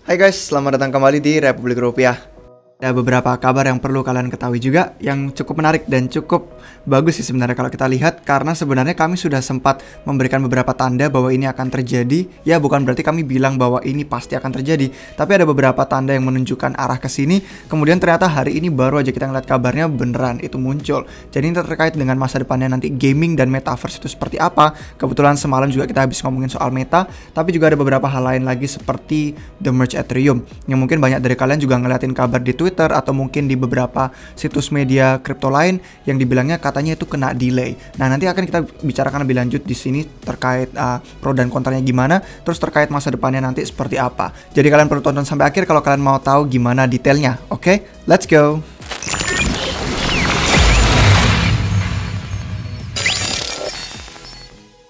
Hai guys, selamat datang kembali di Republik Rupiah. Ada beberapa kabar yang perlu kalian ketahui juga yang cukup menarik dan cukup bagus sih sebenarnya kalau kita lihat, karena sebenarnya kami sudah sempat memberikan beberapa tanda bahwa ini akan terjadi. Ya, bukan berarti kami bilang bahwa ini pasti akan terjadi, tapi ada beberapa tanda yang menunjukkan arah ke sini. Kemudian ternyata hari ini baru aja kita ngeliat kabarnya beneran itu muncul. Jadi ini terkait dengan masa depannya nanti gaming dan metaverse itu seperti apa. Kebetulan semalam juga kita habis ngomongin soal meta, tapi juga ada beberapa hal lain lagi seperti the merge Ethereum yang mungkin banyak dari kalian juga ngeliatin kabar di Twitter atau mungkin di beberapa situs media kripto lain yang dibilangnya katanya itu kena delay. Nah, nanti akan kita bicarakan lebih lanjut di sini terkait pro dan kontranya gimana, terus terkait masa depannya nanti seperti apa. Jadi kalian perlu tonton sampai akhir kalau kalian mau tahu gimana detailnya. Oke, let's go.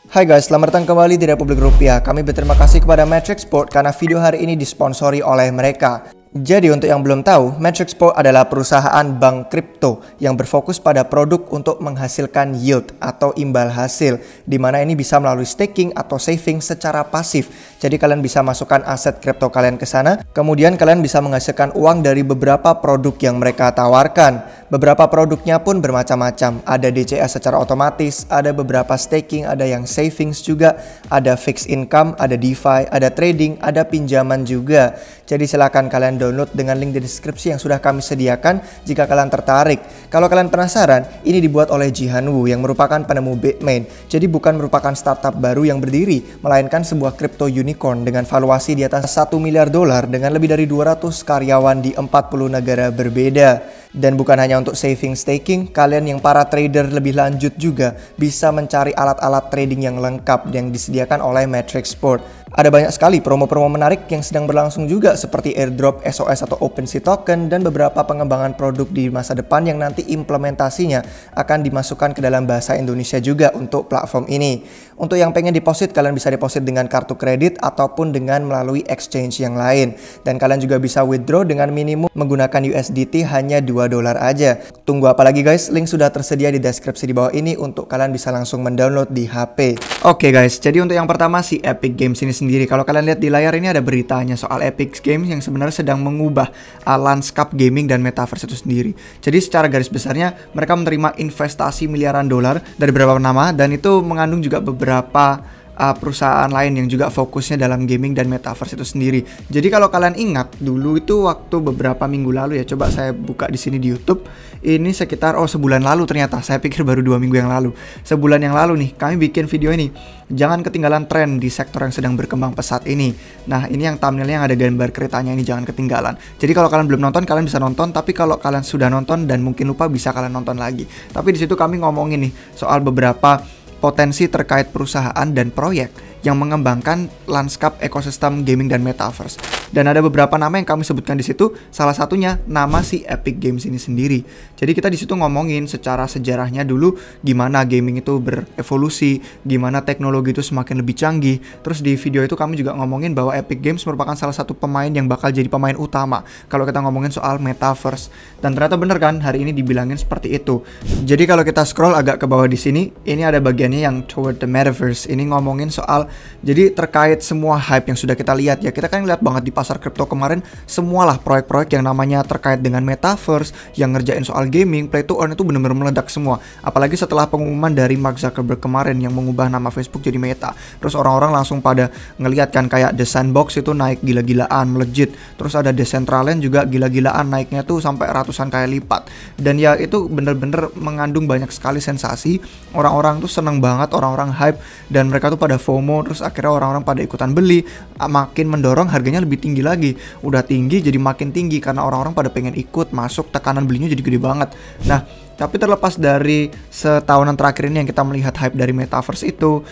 Hai guys, selamat datang kembali di Republik Rupiah. Kami berterima kasih kepada Matrixport karena video hari ini disponsori oleh mereka. Jadi untuk yang belum tahu, Matrixport adalah perusahaan bank kripto yang berfokus pada produk untuk menghasilkan yield atau imbal hasil, di mana ini bisa melalui staking atau saving secara pasif. Jadi kalian bisa masukkan aset kripto kalian ke sana, kemudian kalian bisa menghasilkan uang dari beberapa produk yang mereka tawarkan. Beberapa produknya pun bermacam-macam, ada DCA secara otomatis, ada beberapa staking, ada yang savings juga, ada fixed income, ada DeFi, ada trading, ada pinjaman juga. Jadi silakan kalian download dengan link di deskripsi yang sudah kami sediakan jika kalian tertarik. Kalau kalian penasaran, ini dibuat oleh Jihan Wu yang merupakan penemu Bitmain. Jadi bukan merupakan startup baru yang berdiri, melainkan sebuah crypto unicorn dengan valuasi di atas $1 miliar dengan lebih dari 200 karyawan di 40 negara berbeda. Dan bukan hanya untuk saving staking, kalian yang para trader lebih lanjut juga bisa mencari alat-alat trading yang lengkap yang disediakan oleh Matrixport. Ada banyak sekali promo-promo menarik yang sedang berlangsung juga seperti airdrop SOS atau OpenSea token dan beberapa pengembangan produk di masa depan yang nanti implementasinya akan dimasukkan ke dalam bahasa Indonesia juga untuk platform ini. Untuk yang pengen deposit, kalian bisa deposit dengan kartu kredit ataupun dengan melalui exchange yang lain. Dan kalian juga bisa withdraw dengan minimum menggunakan USDT hanya $2 aja. Tunggu apa lagi guys? Link sudah tersedia di deskripsi di bawah ini untuk kalian bisa langsung mendownload di HP. Oke guys, jadi untuk yang pertama si Epic Games ini sendiri, kalau kalian lihat di layar ini ada beritanya soal Epic Games yang sebenarnya sedang mengubah lanskap gaming dan metaverse itu sendiri. Jadi secara garis besarnya mereka menerima investasi miliaran dolar dari beberapa nama, dan itu mengandung juga beberapa perusahaan lain yang juga fokusnya dalam gaming dan metaverse itu sendiri. Jadi kalau kalian ingat dulu itu waktu beberapa minggu lalu ya, coba saya buka di sini di YouTube. Ini sekitar sebulan lalu ternyata. Saya pikir baru 2 minggu yang lalu. Sebulan yang lalu nih kami bikin video ini. Jangan ketinggalan tren di sektor yang sedang berkembang pesat ini. Nah, ini yang thumbnailnya yang ada gambar keretanya ini, jangan ketinggalan. Jadi kalau kalian belum nonton, kalian bisa nonton. Tapi kalau kalian sudah nonton dan mungkin lupa, bisa kalian nonton lagi. Tapi di situ kami ngomongin nih soal beberapa potensi terkait perusahaan dan proyek yang mengembangkan lanskap ekosistem gaming dan metaverse. Dan ada beberapa nama yang kami sebutkan di situ, salah satunya nama si Epic Games ini sendiri. Jadi kita di situ ngomongin secara sejarahnya dulu gimana gaming itu berevolusi, gimana teknologi itu semakin lebih canggih. Terus di video itu kami juga ngomongin bahwa Epic Games merupakan salah satu pemain yang bakal jadi pemain utama kalau kita ngomongin soal metaverse. Dan ternyata bener kan, hari ini dibilangin seperti itu. Jadi kalau kita scroll agak ke bawah di sini, ini ada bagiannya yang toward the metaverse. Ini ngomongin soal, jadi terkait semua hype yang sudah kita lihat ya, kita kan lihat banget di pasar kripto kemarin, semualah proyek-proyek yang namanya terkait dengan metaverse, yang ngerjain soal gaming, play to earn itu benar-benar meledak semua. Apalagi setelah pengumuman dari Mark Zuckerberg kemarin yang mengubah nama Facebook jadi Meta. Terus orang-orang langsung pada ngelihat kan, kayak The Sandbox itu naik gila-gilaan, melejit. Terus ada Decentraland juga gila-gilaan, naiknya tuh sampai ratusan kali lipat. Dan ya itu bener-bener mengandung banyak sekali sensasi. Orang-orang tuh seneng banget, orang-orang hype, dan mereka tuh pada FOMO. Terus akhirnya orang-orang pada ikutan beli, makin mendorong harganya lebih tinggi lagi. Udah tinggi jadi makin tinggi karena orang-orang pada pengen ikut masuk, tekanan belinya jadi gede banget. Nah, tapi terlepas dari setahunan terakhir ini yang kita melihat hype dari metaverse itu,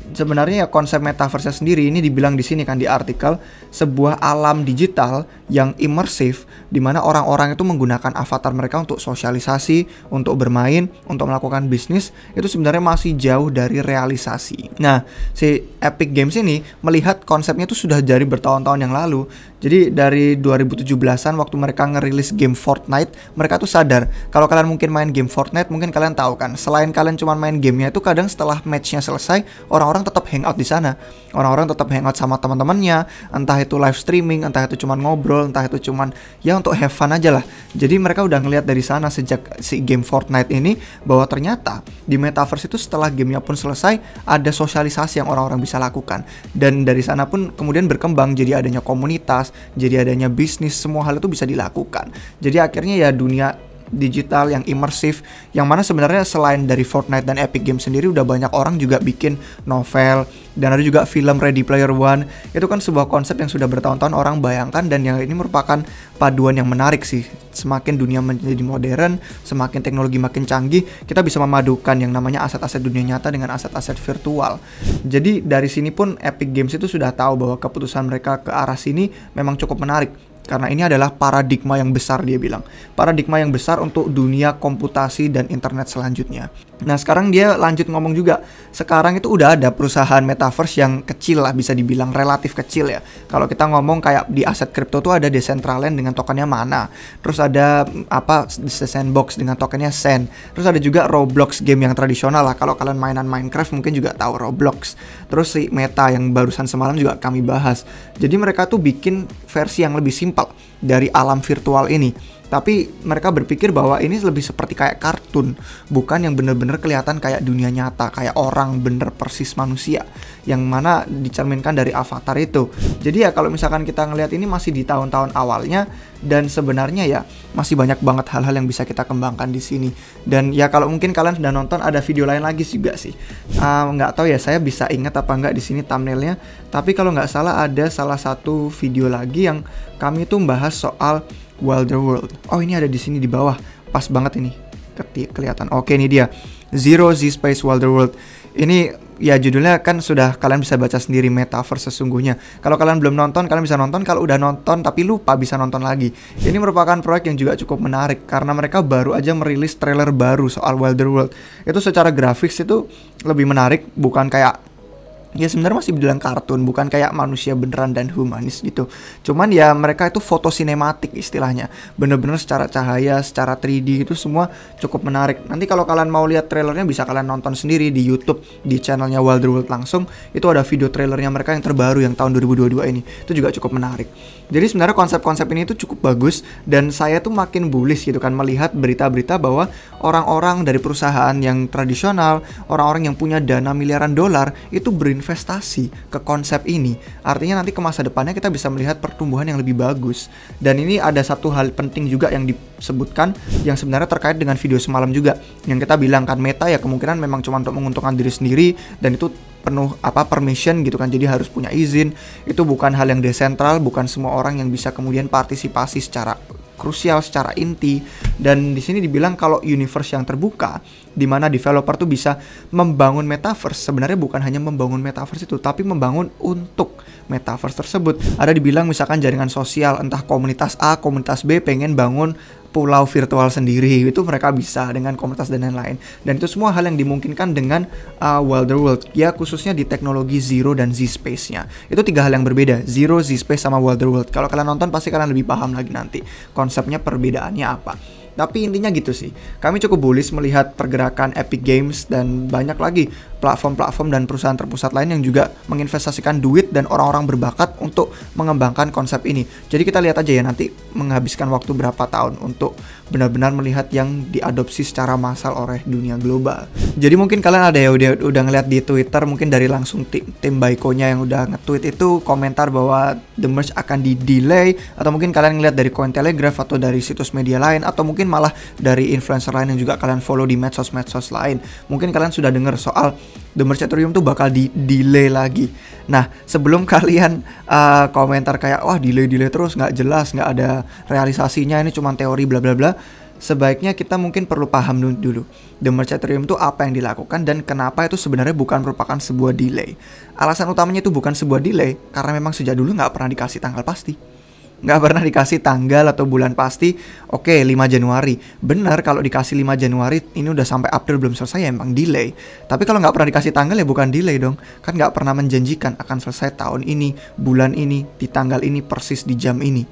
sebenarnya ya konsep metaverse sendiri ini dibilang di sini kan di artikel, sebuah alam digital yang imersif di mana orang-orang itu menggunakan avatar mereka untuk sosialisasi, untuk bermain, untuk melakukan bisnis. Itu sebenarnya masih jauh dari realisasi. Nah, si Epic Games ini melihat konsepnya itu sudah dari bertahun-tahun yang lalu. Jadi dari 2017-an waktu mereka ngerilis game Fortnite, mereka tuh sadar kalau kalian mungkin main game Fortnite mungkin kalian tahu kan, selain kalian cuma main gamenya itu kadang setelah matchnya selesai, orang-orang tetap hangout di sana. Orang-orang tetap hangout sama teman-temannya, entah itu live streaming, entah itu cuma ngobrol, entah itu cuma ya untuk have fun aja lah. Jadi mereka udah ngelihat dari sana sejak si game Fortnite ini bahwa ternyata di metaverse itu setelah gamenya pun selesai ada sosialisasi yang orang-orang bisa lakukan, dan dari sana pun kemudian berkembang jadi adanya komunitas, jadi adanya bisnis, semua hal itu bisa dilakukan. Jadi akhirnya ya dunia digital yang imersif, yang mana sebenarnya selain dari Fortnite dan Epic Games sendiri udah banyak orang juga bikin novel, dan ada juga film Ready Player One. Itu kan sebuah konsep yang sudah bertahun-tahun orang bayangkan, dan yang ini merupakan paduan yang menarik sih. Semakin dunia menjadi modern, semakin teknologi makin canggih, kita bisa memadukan yang namanya aset-aset dunia nyata dengan aset-aset virtual. Jadi dari sini pun Epic Games itu sudah tahu bahwa keputusan mereka ke arah sini memang cukup menarik. Karena ini adalah paradigma yang besar, dia bilang. Paradigma yang besar untuk dunia komputasi dan internet selanjutnya. Nah, sekarang dia lanjut ngomong juga. Sekarang itu udah ada perusahaan metaverse yang kecil lah, bisa dibilang relatif kecil ya. Kalau kita ngomong kayak di aset kripto tuh ada Decentraland dengan tokennya Mana. Terus ada Sandbox dengan tokennya Sand. Terus ada juga Roblox, game yang tradisional lah. Kalau kalian mainan Minecraft mungkin juga tahu Roblox. Terus si Meta yang barusan semalam juga kami bahas. Jadi mereka tuh bikin versi yang lebih simpel dari alam virtual ini. Tapi mereka berpikir bahwa ini lebih seperti kayak kartun, bukan yang bener-bener kelihatan kayak dunia nyata, kayak orang bener persis manusia, yang mana dicerminkan dari avatar itu. Jadi ya kalau misalkan kita ngelihat ini masih di tahun-tahun awalnya, dan sebenarnya ya masih banyak banget hal-hal yang bisa kita kembangkan di sini. Dan ya kalau mungkin kalian sudah nonton, ada video lain lagi juga sih. Nggak tahu ya saya bisa ingat apa nggak di sini thumbnailnya. Tapi kalau nggak salah ada salah satu video lagi yang kami tuh membahas soal Wilder World. Oh, ini ada di sini di bawah. Pas banget ini. Kelihatan. Oke, ini dia. Zero Z Space Wilder World. Ini ya judulnya kan sudah kalian bisa baca sendiri, metaverse sesungguhnya. Kalau kalian belum nonton, kalian bisa nonton. Kalau udah nonton tapi lupa, bisa nonton lagi. Ini merupakan proyek yang juga cukup menarik karena mereka baru aja merilis trailer baru soal Wilder World. Itu secara grafis itu lebih menarik, bukan kayak ya sebenarnya masih bilang kartun, bukan kayak manusia beneran dan humanis gitu. Cuman ya mereka itu foto sinematik istilahnya, bener-bener secara cahaya, secara 3D itu semua cukup menarik. Nanti kalau kalian mau lihat trailernya bisa kalian nonton sendiri di YouTube, di channelnya Wilder World langsung. Itu ada video trailernya mereka yang terbaru yang tahun 2022 ini. Itu juga cukup menarik. Jadi sebenarnya konsep-konsep ini itu cukup bagus, dan saya tuh makin bullish gitu kan melihat berita-berita bahwa orang-orang dari perusahaan yang tradisional, orang-orang yang punya dana miliaran dolar itu berinvestasi ke konsep ini. Artinya nanti ke masa depannya kita bisa melihat pertumbuhan yang lebih bagus. Dan ini ada satu hal penting juga yang disebutkan yang sebenarnya terkait dengan video semalam juga, yang kita bilang kan Meta ya kemungkinan memang cuma untuk menguntungkan diri sendiri, dan itu penuh permission gitu kan, jadi harus punya izin. Itu bukan hal yang desentral, bukan semua orang yang bisa kemudian partisipasi secara krusial, secara inti. Dan di sini dibilang kalau universe yang terbuka, di mana developer tuh bisa membangun metaverse, sebenarnya bukan hanya membangun metaverse itu, tapi membangun untuk metaverse tersebut. Ada dibilang misalkan jaringan sosial, entah komunitas A, komunitas B pengen bangun pulau virtual sendiri, itu mereka bisa dengan komunitas dan lain-lain. Dan itu semua hal yang dimungkinkan dengan Wilder World, ya khususnya di teknologi Zero dan Z Space-nya. Itu tiga hal yang berbeda, Zero, Z Space, sama Wilder World. Kalau kalian nonton pasti kalian lebih paham lagi nanti konsepnya, perbedaannya apa. Tapi intinya gitu sih, kami cukup bullish melihat pergerakan Epic Games dan banyak lagi platform-platform dan perusahaan terpusat lain yang juga menginvestasikan duit dan orang-orang berbakat untuk mengembangkan konsep ini. Jadi kita lihat aja ya nanti menghabiskan waktu berapa tahun untuk benar-benar melihat yang diadopsi secara massal oleh dunia global. Jadi mungkin kalian ada ya udah ngeliat di Twitter, mungkin dari langsung tim Baiko-nya yang udah nge-tweet itu komentar bahwa the merge akan di-delay, atau mungkin kalian ngeliat dari Cointelegraph atau dari situs media lain, atau mungkin malah dari influencer lain yang juga kalian follow di medsos-medsos lain. Mungkin kalian sudah dengar soal The Merge Ethereum tuh bakal di-delay lagi. Nah, sebelum kalian komentar kayak wah delay terus, nggak jelas, nggak ada realisasinya, ini cuma teori bla bla bla, sebaiknya kita mungkin perlu paham dulu The Merge Ethereum itu apa yang dilakukan dan kenapa itu sebenarnya bukan merupakan sebuah delay. Alasan utamanya itu bukan sebuah delay karena memang sejak dulu nggak pernah dikasih tanggal pasti. Nggak pernah dikasih tanggal atau bulan pasti. Oke, 5 Januari. Benar, kalau dikasih 5 Januari ini udah sampai April belum selesai ya emang delay. Tapi kalau nggak pernah dikasih tanggal ya bukan delay dong. Kan nggak pernah menjanjikan akan selesai tahun ini, bulan ini, di tanggal ini, persis di jam ini.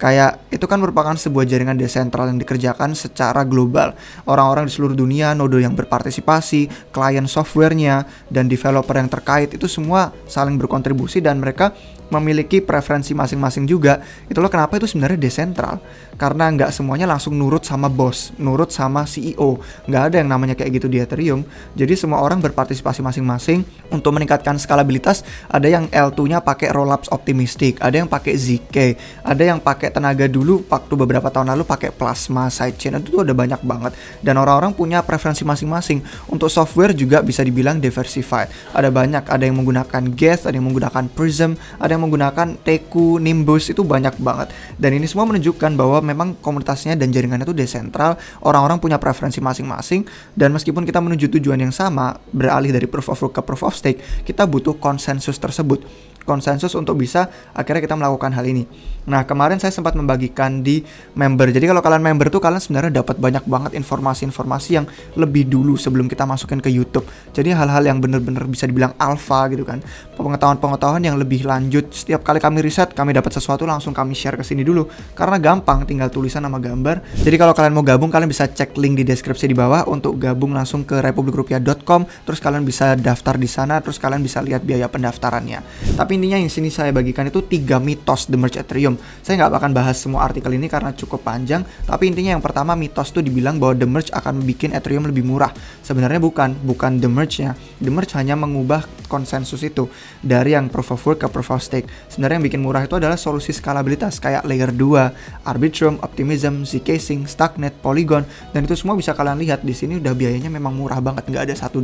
Kayak itu kan merupakan sebuah jaringan desentral yang dikerjakan secara global. Orang-orang di seluruh dunia, nodo yang berpartisipasi, klien softwarenya, dan developer yang terkait itu semua saling berkontribusi dan mereka memiliki preferensi masing-masing juga. Itulah kenapa itu sebenarnya desentral. Karena nggak semuanya langsung nurut sama bos, nurut sama CEO. Nggak ada yang namanya kayak gitu di Ethereum. Jadi semua orang berpartisipasi masing-masing untuk meningkatkan skalabilitas. Ada yang L2-nya pakai rollups optimistic, ada yang pakai ZK, ada yang pakai tenaga dulu waktu beberapa tahun lalu pakai plasma sidechain. Itu tuh ada banyak banget. Dan orang-orang punya preferensi masing-masing. Untuk software juga bisa dibilang diversified. Ada banyak, ada yang menggunakan Geth, ada yang menggunakan Prism, ada yang menggunakan Teku, Nimbus, itu banyak banget. Dan ini semua menunjukkan bahwa memang komunitasnya dan jaringannya itu desentral, orang-orang punya preferensi masing-masing, dan meskipun kita menuju tujuan yang sama, beralih dari proof of work ke proof of stake, kita butuh konsensus tersebut. Konsensus untuk bisa akhirnya kita melakukan hal ini. Nah, kemarin saya sempat membagikan di member. Jadi kalau kalian member tuh kalian sebenarnya dapat banyak banget informasi-informasi yang lebih dulu sebelum kita masukin ke YouTube. Jadi hal-hal yang bener-bener bisa dibilang alpha gitu kan. Pengetahuan-pengetahuan yang lebih lanjut. Setiap kali kami riset, kami dapat sesuatu langsung kami share ke sini dulu. Karena gampang, tinggal tulisan sama gambar. Jadi kalau kalian mau gabung, kalian bisa cek link di deskripsi di bawah untuk gabung langsung ke republikrupiah.com. Terus kalian bisa daftar di sana, terus kalian bisa lihat biaya pendaftarannya. Tapi intinya yang sini saya bagikan itu 3 mitos The Merge Ethereum. Saya nggak akan bahas semua artikel ini karena cukup panjang, tapi intinya yang pertama, mitos tuh dibilang bahwa The Merge akan bikin Ethereum lebih murah. Sebenarnya bukan The Merge-nya. The Merge hanya mengubah konsensus itu dari yang proof of work ke proof of stake. Sebenarnya yang bikin murah itu adalah solusi skalabilitas kayak layer 2, Arbitrum, Optimism, Zcash, Starknet, Polygon, dan itu semua bisa kalian lihat di sini udah biayanya memang murah banget, nggak ada $1.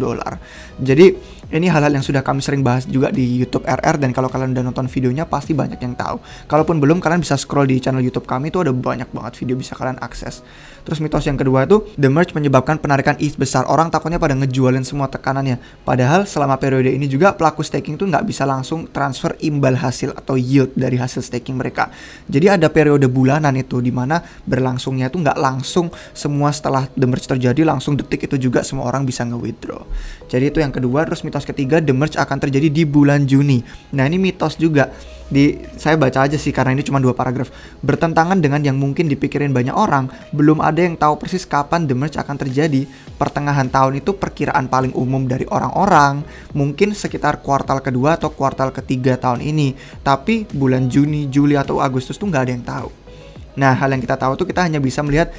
Jadi ini hal-hal yang sudah kami sering bahas juga di YouTube RR, dan kalau kalian udah nonton videonya pasti banyak yang tahu. Kalaupun belum, kalian bisa scroll di channel YouTube kami, itu ada banyak banget video bisa kalian akses. Terus mitos yang kedua itu The Merge menyebabkan penarikan ETH besar. Orang takutnya pada ngejualin semua tekanannya. Padahal selama periode ini juga pelaku staking tuh nggak bisa langsung transfer imbal hasil atau yield dari hasil staking mereka. Jadi ada periode bulanan itu dimana berlangsungnya itu nggak langsung semua setelah The Merge terjadi langsung detik itu juga semua orang bisa nge-withdraw. Jadi itu yang kedua. Terus mitos ketiga, The Merge akan terjadi di bulan Juni. Nah, ini mitos juga. Saya baca aja sih karena ini cuma 2 paragraf. Bertentangan dengan yang mungkin dipikirin banyak orang, belum ada yang tahu persis kapan The Merge akan terjadi. Pertengahan tahun itu perkiraan paling umum dari orang-orang, mungkin sekitar kuartal kedua atau kuartal ketiga tahun ini. Tapi bulan Juni, Juli atau Agustus tuh nggak ada yang tahu. Nah, hal yang kita tahu tuh kita hanya bisa melihat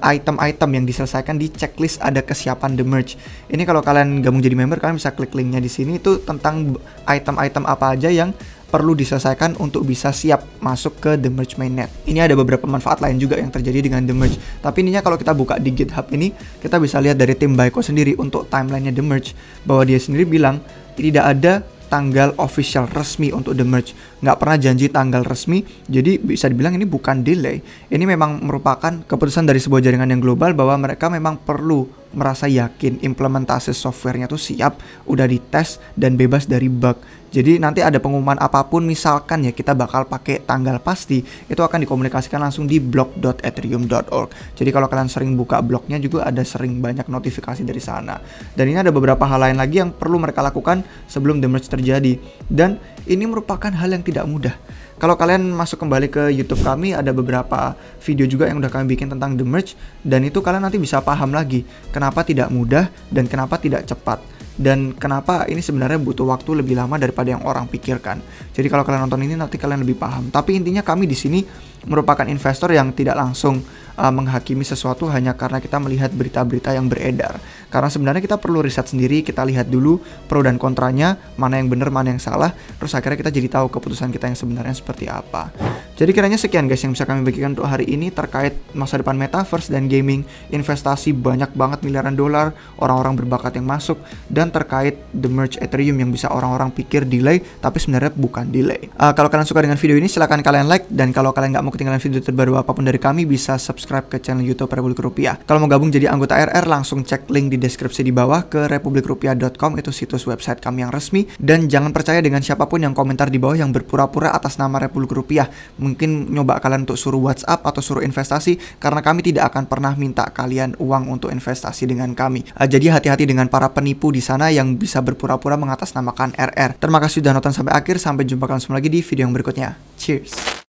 item-item yang diselesaikan di checklist ada kesiapan The Merge. Ini kalau kalian gabung jadi member, kalian bisa klik linknya di sini, itu tentang item-item apa aja yang perlu diselesaikan untuk bisa siap masuk ke The Merge mainnet. Ini ada beberapa manfaat lain juga yang terjadi dengan The Merge. Tapi intinya kalau kita buka di GitHub ini, kita bisa lihat dari tim Baiko sendiri untuk timelinenya The Merge, bahwa dia sendiri bilang tidak ada tanggal official resmi untuk The Merge. Nggak pernah janji tanggal resmi, jadi bisa dibilang ini bukan delay. Ini memang merupakan keputusan dari sebuah jaringan yang global bahwa mereka memang perlu merasa yakin implementasi softwarenya tuh siap, udah dites dan bebas dari bug. Jadi nanti ada pengumuman apapun, misalkan ya kita bakal pakai tanggal pasti, itu akan dikomunikasikan langsung di blog.ethereum.org. Jadi kalau kalian sering buka blognya juga ada sering banyak notifikasi dari sana. Dan ini ada beberapa hal lain lagi yang perlu mereka lakukan sebelum The Merge terjadi. Dan ini merupakan hal yang tidak mudah. Kalau kalian masuk kembali ke YouTube kami, ada beberapa video juga yang udah kami bikin tentang The Merge, dan itu kalian nanti bisa paham lagi kenapa tidak mudah dan kenapa tidak cepat, dan kenapa ini sebenarnya butuh waktu lebih lama daripada yang orang pikirkan. Jadi kalau kalian nonton ini nanti kalian lebih paham. Tapi intinya kami di sini merupakan investor yang tidak langsung menghakimi sesuatu hanya karena kita melihat berita-berita yang beredar. Karena sebenarnya kita perlu riset sendiri, kita lihat dulu pro dan kontranya, mana yang benar, mana yang salah, terus akhirnya kita jadi tahu keputusan kita yang sebenarnya seperti apa. Jadi kiranya sekian guys yang bisa kami bagikan untuk hari ini terkait masa depan metaverse dan gaming, investasi banyak banget miliaran dolar, orang-orang berbakat yang masuk, dan terkait The Merge Ethereum yang bisa orang-orang pikir delay, tapi sebenarnya bukan delay. Kalau kalian suka dengan video ini, silahkan kalian like, dan kalau kalian nggak mau ketinggalan video terbaru apapun dari kami, bisa subscribe ke channel YouTube Republik Rupiah. Kalau mau gabung jadi anggota RR, langsung cek link di deskripsi di bawah ke republikrupiah.com, itu situs website kami yang resmi. Dan jangan percaya dengan siapapun yang komentar di bawah yang berpura-pura atas nama Republik Rupiah. Mungkin nyoba kalian untuk suruh WhatsApp atau suruh investasi, karena kami tidak akan pernah minta kalian uang untuk investasi dengan kami. Jadi hati-hati dengan para penipu di sana yang bisa berpura-pura mengatasnamakan RR. Terima kasih sudah nonton sampai akhir, sampai jumpa kalian semua lagi di video yang berikutnya. Cheers!